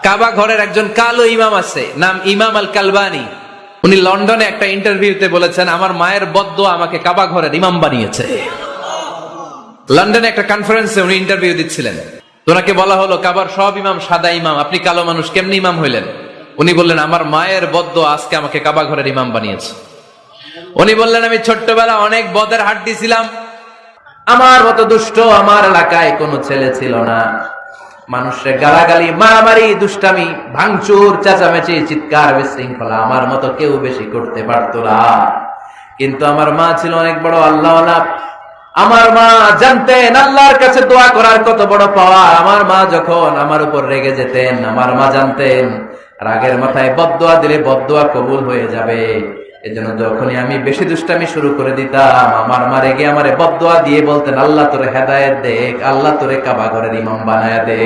কাবা ঘরের একজন কালো ইমাম আছে, নাম ইমাম আল কালবানি। উনি লন্ডনে একটা ইন্টারভিউতে বলেছেন, আমার মায়ের বদদোয়া আমাকে কাবা ঘরের ইমাম বানিয়েছে। লন্ডনে একটা কনফারেন্সে উনি ইন্টারভিউ দিচ্ছিলেন। ওনাকে বলা হলো, কাবার সব ইমাম সাদা ইমাম, আপনি কালো মানুষ, কেমনি ইমাম হইলেন? উনি বললেন, আমার মায়ের বদদোয়া আজকে আমাকে কাবা ঘরের ইমাম বানিয়েছে। উনি বললেন, আমি ছোট্টবেলা অনেক বদের হাট দিছিলাম, আমার মতো দুষ্ট আমার এলাকায় কোনো ছেলে ছিল না। মানুষের গালাগালি, মারামারি, দুষ্টামি, ভাঙচুর, চেঁচামেচি, চিৎকার, বিশৃঙ্খলা আমার মতো কেউ বেশি করতে পারতো না। কিন্তু আমার মা ছিল অনেক বড় আল্লাহওয়ালা। আমার মা জানতেন আল্লাহর কাছে দোয়া করার কত বড় পাওয়া। আমার মা যখন আমার উপর রেগে যেতেন, আমার মা জানতেন রাগের মাথায় বদদোয়া দিলে বদদোয়া কবুল হয়ে যাবে। এজন্য যখনই আমি বেশি দুষ্টামি শুরু করে দিতাম, আমার মা রেগে আমারে বদদোয়া দিয়ে বলতেন, আল্লাহ তোরে হেদায়েত দেখ, আল্লাহ তোরে কাবা ঘরের ইমাম বানায়া দে।